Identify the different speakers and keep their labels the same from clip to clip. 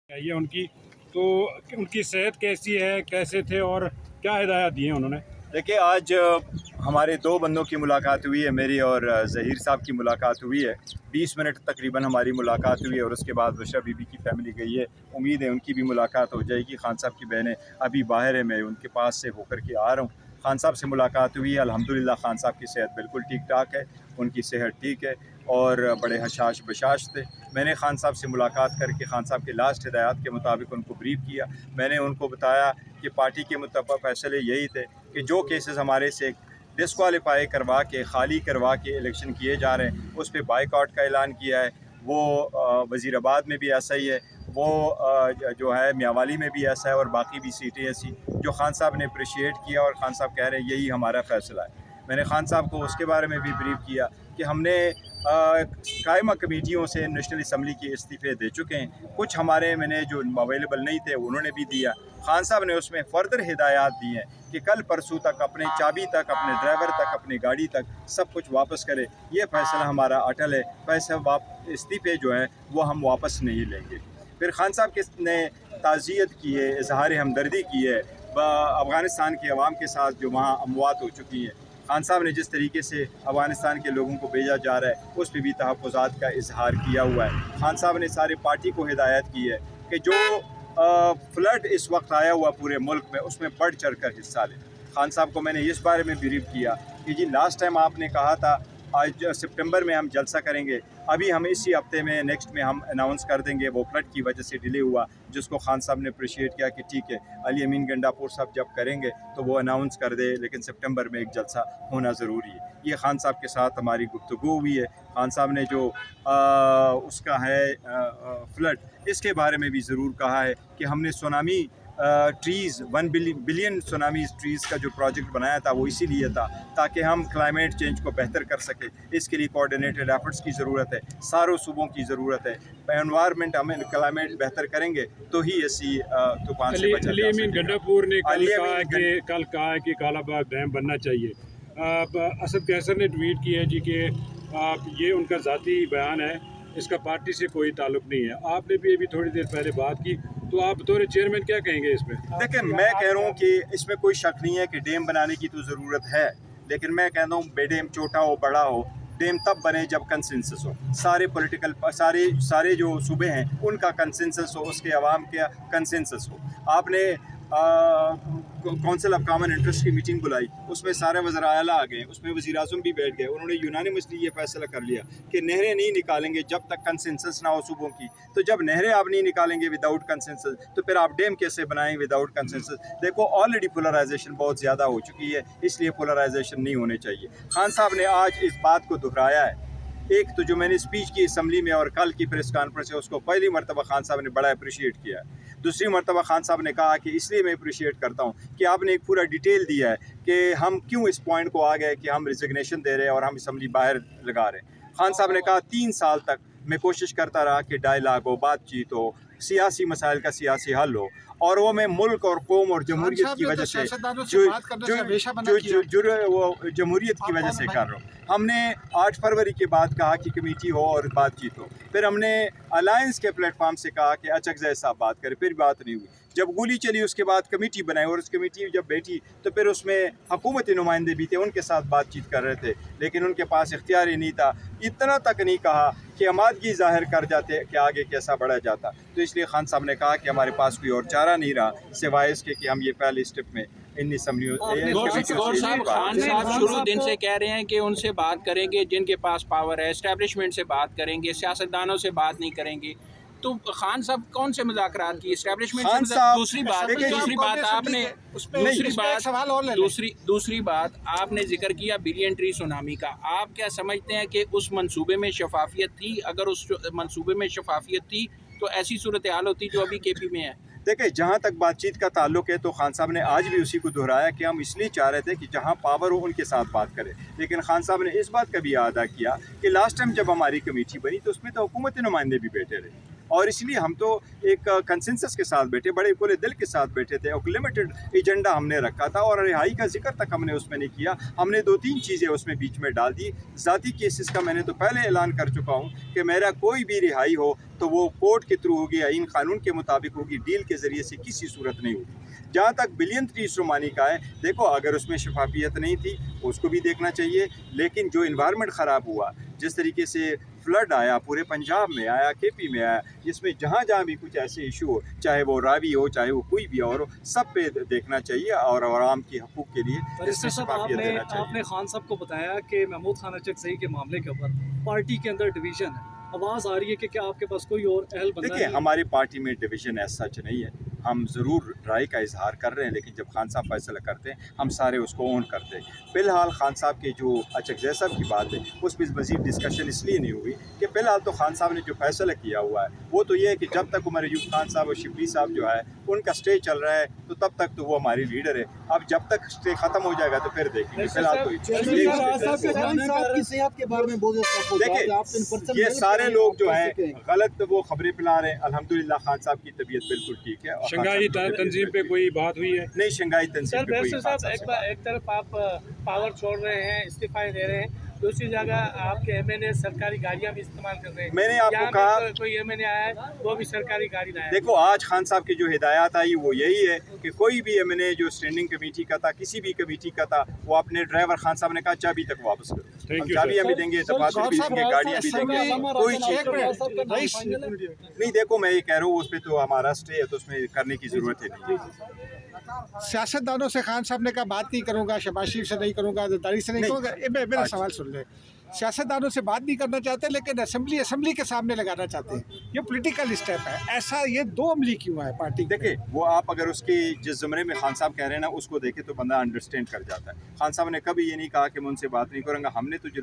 Speaker 1: ये उनकी तो उनकी सेहत कैसी है, कैसे थे और क्या हिदायत दी हैं उन्होंने?
Speaker 2: देखिए, आज हमारे दो बंदों की मुलाकात हुई है, मेरी और ज़हीर साहब की मुलाकात हुई है। 20 मिनट तकरीबन हमारी मुलाकात हुई है और उसके बाद बुशरा बीबी की फ़ैमिली गई है। उम्मीद है उनकी भी मुलाकात हो जाएगी। खान साहब की बहनें अभी बाहर है, मैं उनके पास से होकर के आ रहा हूँ। खान साहब से मुलाकात हुई है, अल्हम्दुलिल्लाह खान साहब की सेहत बिल्कुल ठीक ठाक है, उनकी सेहत ठीक है और बड़े हशाश बशाश थे। मैंने खान साहब से मुलाकात करके खान साहब के लास्ट हिदायत के मुताबिक उनको ब्रीफ किया। मैंने उनको बताया कि पार्टी के मुताबिक फ़ैसले यही थे कि जो केसेस हमारे से डिस्क्वालीफाई करवा के खाली करवा के इलेक्शन किए जा रहे हैं उस पर बाइकआउट का ऐलान किया है। वो वज़ीराबाद में भी ऐसा ही है, वो जो है मियांवाली में भी ऐसा है और बाकी भी सीटें ऐसी जो खान साहब ने अप्रिशिएट किया और खान साहब कह रहे हैं यही हमारा फ़ैसला है। मैंने खान साहब को उसके बारे में भी ब्रीफ किया कि हमने कायमा कमेटियों से नेशनल असम्बली के इस्तीफ़े दे चुके हैं, कुछ हमारे मैंने जो अवेलेबल नहीं थे उन्होंने भी दिया। खान साहब ने उसमें फ़र्दर हिदायत दी हैं कि कल परसों तक अपने चाबी तक, अपने ड्राइवर तक, अपनी गाड़ी तक सब कुछ वापस करे। ये फ़ैसला हमारा अटल है, पैसे इस्तीफ़े जो हैं वो हम वापस नहीं लेंगे। फिर खान साहब ने ताज़ियत की है, इजहार हमदर्दी की है अफ़गानिस्तान के अवाम के साथ जो वहाँ अमवात हो चुकी हैं। खान साहब ने जिस तरीके से अफ़गानिस्तान के लोगों को भेजा जा रहा है उस पर भी तहफ़्फ़ुज़ात का इजहार किया हुआ है। खान साहब ने सारी पार्टी को हिदायत की है कि जो फ्लड इस वक्त आया हुआ पूरे मुल्क में उसमें बढ़ चढ़ कर हिस्सा लें। खान साहब को मैंने इस बारे में ब्रीफ किया कि जी लास्ट टाइम आपने कहा था आज सितंबर में हम जलसा करेंगे, अभी हम इसी हफ्ते में नेक्स्ट में हम अनाउंस कर देंगे। वो फ्लड की वजह से डिले हुआ जिसको खान साहब ने अप्रिशिएट किया कि ठीक है अली अमीन गंडापुर साहब जब करेंगे तो वो अनाउंस कर दे, लेकिन सितंबर में एक जलसा होना ज़रूरी है। ये खान साहब के साथ हमारी गुफ्तगू हुई है। खान साहब ने जो उसका है फ्लड इसके बारे में भी ज़रूर कहा है कि हमने tsunami trees 1 billion tsunami trees का जो प्रोजेक्ट बनाया था वो इसीलिए था ताकि हम क्लाइमेट चेंज को बेहतर कर सकें। इसके लिए कोऑर्डिनेटेड एफर्ट्स की ज़रूरत है, सारों सूबों की ज़रूरत है। एनवायरनमेंट हमें क्लाइमेट बेहतर करेंगे तो ही ऐसी तूफान से बचा जा
Speaker 1: अली अमीन गंडापुर ने कल
Speaker 2: सकेगा।
Speaker 1: कहा है कि कालाबाग डैम बनना चाहिए। असद कैसर ने ट्वीट किया है जी कि ये उनका ज़ाती बयान है, इसका पार्टी से कोई ताल्लुक नहीं है। आपने भी अभी थोड़ी देर पहले बात की, तो आप बतौर चेयरमैन क्या कहेंगे इसमें?
Speaker 2: देखिए, मैं कह रहा हूँ कि इसमें कोई शक नहीं है कि डैम बनाने की तो ज़रूरत है, लेकिन मैं कहता हूँ बेडैम छोटा हो बड़ा हो, डैम तब बने जब कंसेंसस हो, सारे पॉलिटिकल सारे जो सूबे हैं उनका कंसेंसस हो, उसके अवाम का कंसेंसस हो। आपने काउंसिल ऑफ कॉमन इंटरेस्ट की मीटिंग बुलाई, उसमें सारे वज़रा आला आ गए, उसमें वज़ीर आज़म भी बैठ गए, उन्होंने यूनानिमसली ये फैसला कर लिया कि नहरें नहीं निकालेंगे जब तक कंसेंसस ना हो सूबों की। तो जब नहरें आप नहीं निकालेंगे विदाउट कंसेंसस तो फिर आप डैम कैसे बनाएंगे विदाउट कंसेंसस? देखो, ऑलरेडी पोलराइजेशन बहुत ज़्यादा हो चुकी है, इसलिए पोलराइजेशन नहीं होनी चाहिए। खान साहब ने आज इस बात को दोहराया है। एक तो जो मैंने स्पीच की असम्बली में और कल की प्रेस कॉन्फ्रेंस है उसको पहली मरतबा खान साहब ने बड़ा अप्रिशिएट किया है। दूसरी मरतबा खान साहब ने कहा कि इसलिए मैं अप्रिशिएट करता हूँ कि आपने एक पूरा डिटेल दिया है कि हम क्यों इस पॉइंट को आ गए कि हम रिजिग्नेशन दे रहे हैं और हम असम्बली बाहर लगा रहे हैं। खान साहब ने कहा 3 साल तक मैं कोशिश करता रहा कि डायलाग हो, बातचीत हो, सियासी मसाइल का सियासी हल हो, और वो मैं मुल्क और कौम और जमहूरियत की वजह से जमहूरियत की वजह से कर रहा हूँ। हमने 8 फरवरी के बाद कहा कि कमेटी हो और बातचीत हो, फिर हमने अलायंस के प्लेटफॉर्म से कहा कि अचकज़ई साहब बात करें, फिर बात नहीं हुई। जब गोली चली उसके बाद कमेटी बनाई और उस कमेटी जब बैठी तो फिर उसमें हुकूमती नुमाइंदे भी थे, उनके साथ बातचीत कर रहे थे, लेकिन उनके पास इख्तियार ही नहीं था। इतना तक नहीं कहा कि आमादगी ज़ाहिर कर जाते कि आगे कैसा बढ़ा जाता। तो इसलिए खान साहब ने कहा कि हमारे पास कोई और चारा नहीं रहा सिवाय इसके कि हम ये पहले स्टेप में इन असम्बलियों
Speaker 3: खान साहब शुरू दिन से कह रहे हैं कि उनसे बात करेंगे जिनके पास पावर है, एस्टेब्लिशमेंट से बात करेंगे, सियासतदानों से बात नहीं करेंगे। तो खान साहब कौन से मुज़ाकरात की एस्टेब्लिशमेंट से? दूसरी बात आपने जिक्र किया बिलियन ट्री सुनामी का। आप क्या समझते हैं कि उस मंसूबे में शफाफियत थी? अगर उस मंसूबे में शफाफियत थी तो ऐसी सूरत हाल होती जो अभी केपी में है?
Speaker 2: देखिए, जहाँ तक बातचीत का ताल्लुक है तो खान साहब ने आज भी उसी को दोहराया कि हम इसलिए चाह रहे थे कि जहाँ पावर हो उनके साथ बात करें। लेकिन खान साहब ने इस बात का भी अदा किया कि लास्ट टाइम जब हमारी कमेटी बनी तो उसमें तो हुकूमती नुमाइंदे भी बैठे रहे। اور اس لیے ہم تو ایک کنسنسس کے ساتھ بیٹھے, بڑے کھلے دل کے ساتھ بیٹھے تھے. ایک لمیٹڈ ایجنڈا ہم نے رکھا تھا اور رہائی کا ذکر تک ہم نے اس میں نہیں کیا. ہم نے 2-3 چیزیں اس میں بیچ میں ڈال دی. ذاتی کیسز کا میں نے تو پہلے اعلان کر چکا ہوں کہ میرا کوئی بھی رہائی ہو تو وہ کورٹ کے تھرو ہوگی, آئین قانون کے مطابق ہوگی, ڈیل کے ذریعے سے کسی صورت نہیں ہوگی. جہاں تک بلین ٹریز رومانی کا ہے, دیکھو اگر اس میں شفافیت نہیں تھی اس کو بھی دیکھنا چاہیے, لیکن جو انوائرمنٹ خراب ہوا, جس طریقے سے فلڈ آیا پورے پنجاب میں آیا, کے پی میں آیا, جس میں جہاں جہاں بھی کچھ ایسے ایشو ہو, چاہے وہ راوی ہو چاہے وہ کوئی بھی اور ہو, سب پہ دیکھنا چاہیے اور عوام کے حقوق کے لیے اس میں شفافیت دینا چاہیے.
Speaker 4: آپ نے خان صاحب کو بتایا کہ محمود خان اچکزئی کے معاملے کے اوپر پارٹی کے اندر ڈویژن ہے, آواز آ رہی ہے کہ کیا آپ کے پاس کوئی اور اہل بندہ
Speaker 2: دیکھیے,
Speaker 4: نہیں؟
Speaker 2: ہماری پارٹی میں ڈویژن ایسا سچ نہیں ہے. ہم ضرور رائے کا اظہار کر رہے ہیں, لیکن جب خان صاحب فیصلہ کرتے ہیں ہم سارے اس کو اون کرتے ہیں. فی الحال خان صاحب کے جو اچکزئی صاحب کی بات ہے اس پہ مزید ڈسکشن اس لیے نہیں ہوئی کہ فی الحال تو خان صاحب نے جو فیصلہ کیا ہوا ہے وہ تو یہ ہے کہ جب تک عمر ایوب خان صاحب اور شبلی صاحب جو ہے ان کا اسٹے چل رہا ہے تو تب تک تو وہ ہماری لیڈر ہے. اب جب تک اسٹے ختم ہو جائے گا تو پھر دیکھیں گے. فی الحال تو یہ سارے لوگ جو ہیں غلط وہ خبریں پھیلا رہے ہیں. الحمدللہ خان صاحب کی طبیعت بالکل ٹھیک ہے.
Speaker 1: شنگھائی تنظیم پہ کوئی بات ہوئی ہے؟
Speaker 2: نہیں, شنگھائی تنظیم پہ کوئی خاص
Speaker 5: ایک طرف آپ پاور چھوڑ رہے ہیں, استعفے دے رہے ہیں, دوسری جگہ آپ کے ایم این اے سرکاری گاڑیاں بھی استعمال کر رہے ہیں.
Speaker 2: میں نے آپ کو کہا
Speaker 5: کوئی ایم این اے آیا ہے وہ بھی سرکاری گاڑی لایا.
Speaker 2: دیکھو, آج خان صاحب کی جو ہدایات آئی وہ یہی ہے کہ کوئی بھی ایم این اے جو اسٹینڈنگ کمیٹی کا تھا, کسی بھی کمیٹی کا تھا, وہ اپنے ڈرائیور خان صاحب نے کہا چابی تک واپس کرو. ہم چابیاں بھی دیں گے, تبادلے بھی دیں گے, گاڑیاں بھی دیں گے, کوئی چیز نہیں. دیکھو, میں یہ کہہ رہا ہوں اس پہ تو ہمارا اسٹے ہے تو اس میں کرنے کی ضرورت ہے نہیں.
Speaker 6: سیاستدانوں سے خان صاحب نے کہا بات نہیں کروں گا, شہباز شریف سے نہیں کروں گا, زرداری سے نہیں کروں گا. میرا سوال سن لیں, سیاستدانوں سے بات نہیں کرنا چاہتے لیکن اسمبلی کے سامنے لگانا چاہتے ہیں, یہ پولیٹیکل اسٹیپ ہے. ایسا یہ دو عملی کیوں ہے پارٹی؟
Speaker 2: دیکھیں, وہ آپ اگر اس کے جس زمرے میں خان صاحب کہہ رہے ہیں نا اس کو دیکھے تو بندہ انڈرسٹینڈ کر جاتا ہے. خان صاحب نے کبھی یہ نہیں کہا کہ میں ان سے بات نہیں کروں گا. ہم نے تو جو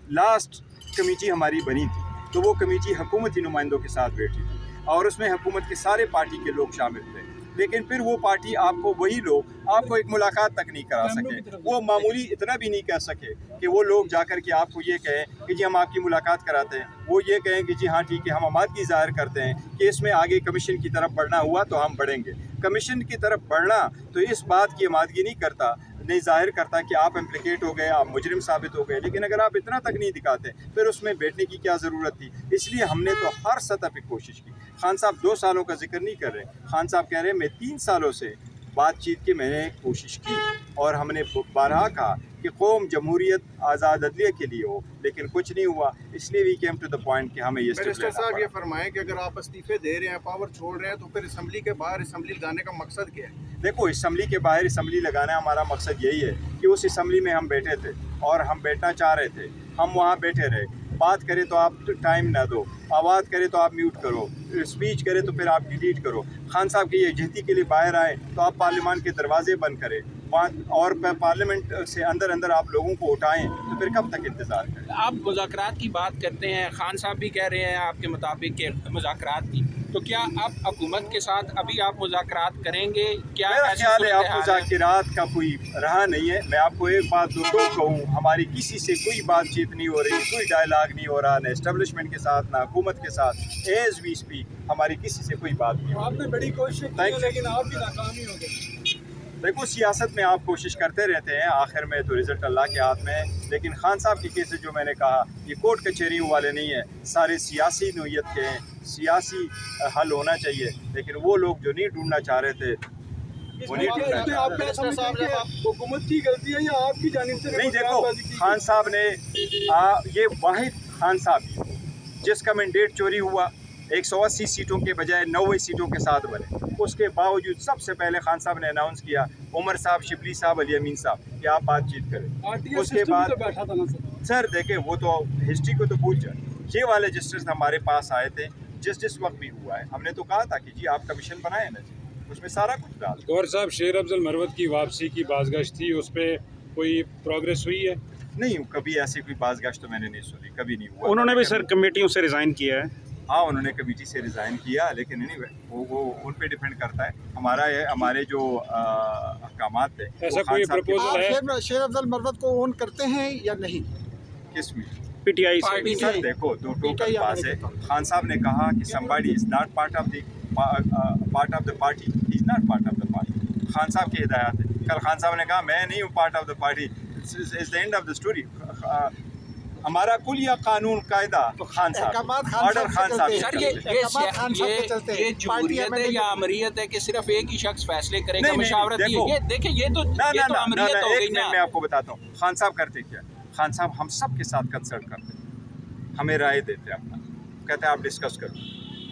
Speaker 2: لاسٹ کمیٹی ہماری بنی تھی تو وہ کمیٹی حکومتی نمائندوں کے ساتھ بیٹھی تھی اور اس میں حکومت کے سارے پارٹی کے لوگ شامل تھے. لیکن پھر وہ پارٹی آپ کو وہی لوگ آپ کو ایک ملاقات تک نہیں کرا سکے. وہ معمولی اتنا بھی نہیں کہہ سکے کہ وہ لوگ جا کر کے آپ کو یہ کہیں کہ جی ہم آپ کی ملاقات کراتے ہیں. وہ یہ کہیں کہ جی ہاں ٹھیک ہے, ہم آمادگی ظاہر کرتے ہیں کہ اس میں آگے کمیشن کی طرف بڑھنا ہوا تو ہم بڑھیں گے. کمیشن کی طرف بڑھنا تو اس بات کی آمادگی نہیں ظاہر کرتا کہ آپ امپلیکیٹ ہو گئے, آپ مجرم ثابت ہو گئے. لیکن اگر آپ اتنا تک نہیں دکھاتے پھر اس میں بیٹھنے کی کیا ضرورت تھی؟ اس لیے ہم نے تو ہر سطح پہ کوشش کی. خان صاحب 2 سالوں کا ذکر نہیں کر رہے, خان صاحب کہہ رہے ہیں میں 3 سالوں سے بات چیت کی میں نے کوشش کی اور ہم نے بارہا کہا کہ قوم جمہوریت آزاد عدلیہ کے لیے ہو, لیکن کچھ نہیں ہوا. اس لیے we came to the point کہ ہمیں یہ
Speaker 7: منسٹر صاحب یہ فرمائیں کہ اگر آپ استعفے دے رہے ہیں, پاور چھوڑ رہے ہیں, تو پھر اسمبلی کے باہر اسمبلی لگانے کا مقصد کیا ہے؟
Speaker 2: دیکھو, اسمبلی کے باہر اسمبلی لگانا ہمارا مقصد یہی ہے کہ اس اسمبلی میں ہم بیٹھے تھے اور ہم بیٹھنا چاہ رہے تھے, ہم وہاں بیٹھے رہے. بات کرے تو آپ ٹائم نہ دو, آواز کرے تو آپ میوٹ کرو, اسپیچ کرے تو پھر آپ ڈیلیٹ کرو. خان صاحب کی یکجہتی کے لیے باہر آئے تو آپ پارلیمان کے دروازے بند کریں اور پارلیمنٹ سے اندر آپ لوگوں کو اٹھائیں, تو پھر کب تک انتظار کریں؟
Speaker 3: آپ مذاکرات کی بات کرتے ہیں, خان صاحب بھی کہہ رہے ہیں آپ کے مطابق کہ مذاکرات کی, تو کیا آپ حکومت کے ساتھ ابھی آپ مذاکرات کریں گے؟ کیا
Speaker 2: میرا خیال ہے آپ مذاکرات کا کوئی رہا نہیں ہے. میں آپ کو ایک بات ضرور کہوں, ہماری کسی سے کوئی بات چیت نہیں ہو رہی, کوئی ڈائلاگ نہیں ہو رہا, نہ اسٹیبلشمنٹ کے ساتھ نہ حکومت کے ساتھ. ایز وی اسپیک ہماری کسی سے کوئی بات نہیں.
Speaker 4: آپ نے بڑی کوشش کی لیکن آپ بھی ناکام ہی ہو گئے.
Speaker 2: دیکھو, سیاست میں آپ کوشش کرتے رہتے ہیں, آخر میں تو رزلٹ اللہ کے ہاتھ میں ہے. لیکن خان صاحب کی کیسز جو میں نے کہا یہ کورٹ کچہریوں والے نہیں ہیں, سارے سیاسی نوعیت کے ہیں, سیاسی حل ہونا چاہیے. لیکن وہ لوگ جو نہیں ڈھونڈنا چاہ رہے تھے وہ نہیں ڈھونڈنا چاہ رہے.
Speaker 4: حکومت کی غلطی ہے یا آپ کی جانب سے؟
Speaker 2: نہیں, دیکھو خان صاحب نے یہ واحد خان صاحب جس کا مینڈیٹ چوری ہوا 180 سیٹوں کے بجائے 90 سیٹوں کے ساتھ بنے, اس کے باوجود سب سے پہلے خان صاحب نے اناؤنس کیا, عمر صاحب, شبلی صاحب, علی امین صاحب کہ آپ بات چیت کریں. اس کے بعد سر دیکھیں, وہ تو ہسٹری کو تو بھول جائیں. یہ والے جسٹس ہمارے پاس آئے تھے جس وقت بھی ہوا ہے, ہم نے تو کہا تھا کہ جی آپ کمیشن بنائیں نا, اس میں سارا کچھ ڈال.
Speaker 1: گور صاحب, شیر افضل مروت کی واپسی کی بازگشت تھی, اس پہ کوئی پروگریس ہوئی ہے؟
Speaker 2: نہیں, کبھی ایسی کوئی بازگشت تو میں نے نہیں سنی, کبھی نہیں ہوا.
Speaker 8: انہوں نے بھی سر کمیٹیوں سے ریزائن کیا ہے.
Speaker 2: ہاں, انہوں نے کمیٹی سے ریزائن کیا, لیکن وہ ان پہ ڈیپینڈ کرتا ہے. ہمارے جو احکامات تھے.
Speaker 1: ایسا کوئی پروپوزل ہے؟
Speaker 6: شیر افضل مروت کو اون کرتے ہیں یا نہیں؟
Speaker 2: کس میں
Speaker 8: पीटीआई से
Speaker 3: पार्टी
Speaker 2: सर देखो दो टोटल पास है। खान साहब ने कहा कि somebody is not part of the party, he is not part of the party। Khan साहब की हिदायत है। कल खान साहब ने कहा मैं नहीं हूँ part of the party, it's the end of the story। हमारा कुल या कानून कायदा तो खान साहब, ऑर्डर खान साहब।
Speaker 3: सर ये जमहूरियत है या अमरीयत है कि सिर्फ एक ही शख्स फैसले करेगा, मशावरत नहीं है? ये देखिए ये तो अमरीयत हो गई ना।
Speaker 2: मैं आपको बताता हूँ खान साहब करते क्या। खान साहब हम सब के साथ कंसल्ट करते हैं, हमें राय देते हैं अपना, कहते हैं आप डिस्कस करो।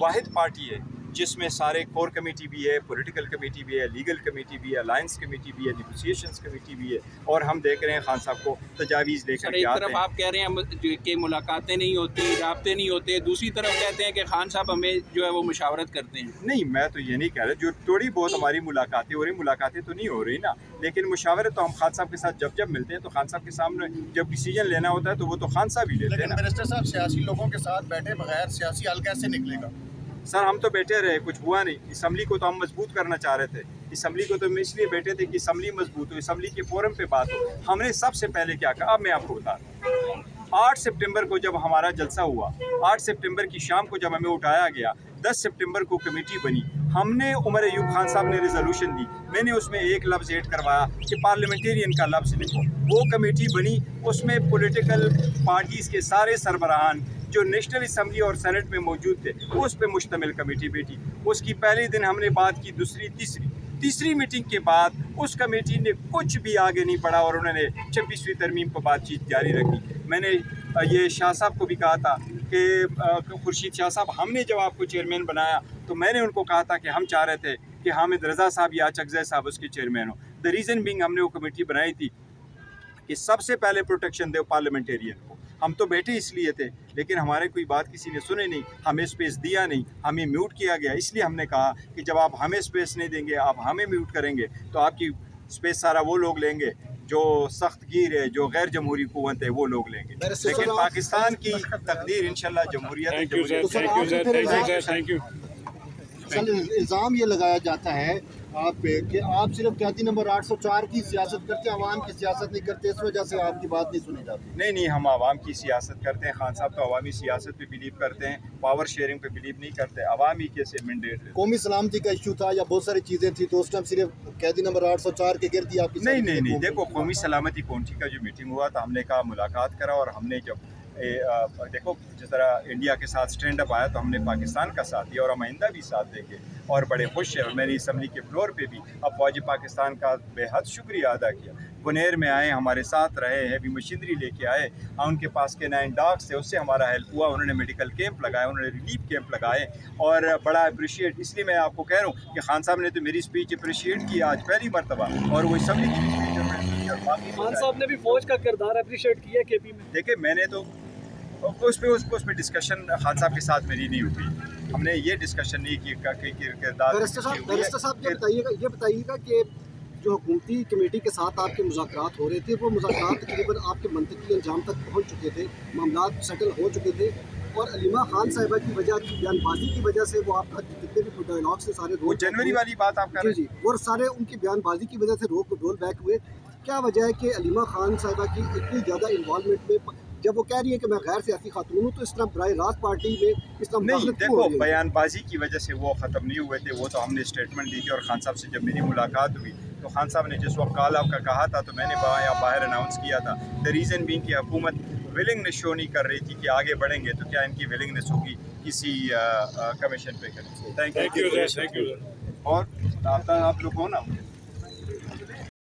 Speaker 2: वाहिद पार्टी है जिसमें सारे कोर कमेटी भी है, पॉलिटिकल कमेटी भी है, लीगल कमेटी भी है, अलायंस कमेटी भी है, नेगोशिएशंस कमेटी भी है, और हम देख रहे हैं खान साहब को तजावीज़ लेकर के
Speaker 3: एक
Speaker 2: आते
Speaker 3: तरफ
Speaker 2: हैं।
Speaker 3: आप कह रहे हैं कि मुलाकातें नहीं होती, राब्ते नहीं होते, दूसरी तरफ कहते हैं कि खान साहब हमें जो है वो मुशावरत करते हैं।
Speaker 2: नहीं, मैं तो ये नहीं कह रहा, जो थोड़ी बहुत हमारी मुलाकातें हो रही, मुलाकातें तो नहीं हो रही ना, लेकिन मुशावरत तो हम खान साहब के साथ जब मिलते हैं तो खान साहब के सामने जब डिसीजन लेना होता है तो वो तो खान साहब ही लेते हैं ना।
Speaker 7: बैरिस्टर साहब, सियासी लोगों के साथ बैठे बगैर सियासी हल कैसे निकलेगा?
Speaker 2: सर हम तो बैठे रहे, कुछ हुआ नहीं। असम्बली को तो हम मजबूत करना चाह रहे थे, असम्बली को तो हम इसलिए बैठे थे कि असम्बली मजबूत हो, असम्बली के फोरम पे बात हो। हमने सबसे पहले क्या कहा, अब मैं आपको बता रहा हूँ। 8 सितंबर को जब हमारा जलसा हुआ, 8 सितंबर की शाम को जब हमें उठाया गया, 10 सितंबर को कमेटी बनी, हमने उमर अयूब खान साहब ने रिजोल्यूशन दी, मैंने उसमें एक लफ्ज़ ऐड करवाया कि पार्लियामेंटेरियन का लफ्ज़ लिखो। वो कमेटी बनी, उसमें पॉलिटिकल पार्टीज़ के सारे सरबराहान जो नेशनल असम्बली और सेनेट में मौजूद थे उस पे मुश्तमिल कमेटी बैठी। उसकी पहले दिन हमने बात की, दूसरी तीसरी मीटिंग के बाद उस कमेटी ने कुछ भी आगे नहीं बढ़ा और उन्होंने 26वीं तरमीम पर बातचीत जारी रखी। मैंने ये शाह साहब को भी कहा था कि खुर्शीद शाह साहब, हमने जब आपको चेयरमैन बनाया तो मैंने उनको कहा था कि हम चाह रहे थे कि हामिद रज़ा साहब या चकज़ई साहब उसके चेयरमैन हो। द रीज़न बीइंग हमने वो कमेटी बनाई थी कि सबसे पहले प्रोटेक्शन दे पार्लियामेंटेरियन को। हम तो बैठे इसलिए थे, लेकिन हमारे कोई बात किसी ने सुने नहीं, हमें स्पेस दिया नहीं, हमें म्यूट किया गया। इसलिए हमने कहा कि जब आप हमें स्पेस नहीं देंगे, आप हमें म्यूट करेंगे तो आपकी स्पेस सारा वो लोग लेंगे जो सख्त गिर है, जो गैर जमहूरी कुव्वत है, वो लोग लेंगे। लेकिन पाकिस्तान की तकदीर इंशाल्लाह जमहूरियत है।
Speaker 1: Thank you.
Speaker 9: सर इल्ज़ाम ये लगाया जाता है आप पे कि आप सिर्फ कहती नंबर 804 की सियासत करते हैं, आवाम की सियासत नहीं करते, इस वजह से आपकी बात नहीं सुनी जाती।
Speaker 2: नहीं, हम आवाम की सियासत करते हैं। खान साहब तो अवामी सियासत पे बिलीव करते हैं, पावर शेयरिंग पे बिलीव नहीं करते। अवामी कैसे मैंडेट है?
Speaker 9: कौमी सलामती का इशू था या बहुत सारी चीज़ें थी, तो उस टाइम सिर्फ कैदी नंबर 804 के गिर्द ही आपकी
Speaker 2: नहीं, देखो कौमी सलामती कौंटी का जो मीटिंग हुआ था, हमने कहा मुलाकात करा, और हमने जब देखो जिस तरह इंडिया के साथ स्टैंड अप आया तो हमने पाकिस्तान का साथ दिया और हम आइंदा भी साथ देंगे और बड़े खुश हैं। और मैंने असम्बली के फ्लोर पे भी अब फौजी पाकिस्तान का बेहद शुक्रिया अदा किया। बुनेर में आए, हमारे साथ रहे हैं, भी मशीनरी लेके आए, उनके पास के 9 डॉग्स थे, उससे हमारा हेल्प हुआ। उन्होंने मेडिकल कैंप लगाए, उन्होंने रिलीफ कैंप लगाए और बड़ा अप्रिशिएट। इसलिए मैं आपको कह रहा हूँ कि खान साहब ने तो मेरी स्पीच अप्रिशिएट की आज पहली मरतबा, और वो असम्बली की स्पीच।
Speaker 4: खान साहब ने भी फौज का किरदार अप्रिशिएट किया केपी में।
Speaker 2: देखिए मैंने तो उस पर डिस्कशन खान साहब के साथ मेरी नहीं हुई, हमने ये डिस्कशन नहीं की किरदार।
Speaker 9: बैरिस्टर साहब ये बताइएगा कि जो हुकूमती कमेटी के साथ आपके मुज़ाकरात हो रहे थे, वो मुज़ाकरात तकरीबन आपके मंतकी अंजाम तक पहुँच चुके थे, मामलात सेटल हो चुके थे, और अलीमा खान साहिबा की वजह की बयानबाजी की वजह से वो आपका जितने भी डायलॉग से सारे
Speaker 2: वो जनवरी वाली बात आप कर रहे हैं
Speaker 9: जी, और सारे उनकी बयानबाजी की वजह से रोल बैक हुए। क्या वजह है कि अलीमा खान साहिबा की इतनी ज़्यादा इन्वॉल्वमेंट में, जब वो कह रही है कि मैं गैर सियासी खातून हूँ, तो इस तरह बराह रास्त पार्टी में इस तरह
Speaker 2: नहीं? देखो बयानबाजी की वजह से वो ख़त्म नहीं हुए थे, वो तो हमने स्टेटमेंट दी थी। और खान साहब से जब मेरी मुलाकात हुई तो खान साहब ने जिस वक्त कॉल आपका कहा था तो मैंने बाहर अनाउंस किया था। द रीज़न बीइंग कि हुकूमत विलिंगनेस शो नहीं कर रही थी कि आगे बढ़ेंगे, तो क्या इनकी विलिंगनेस होगी किसी कमीशन पे करें। Thank you. और आप लोग हो ना।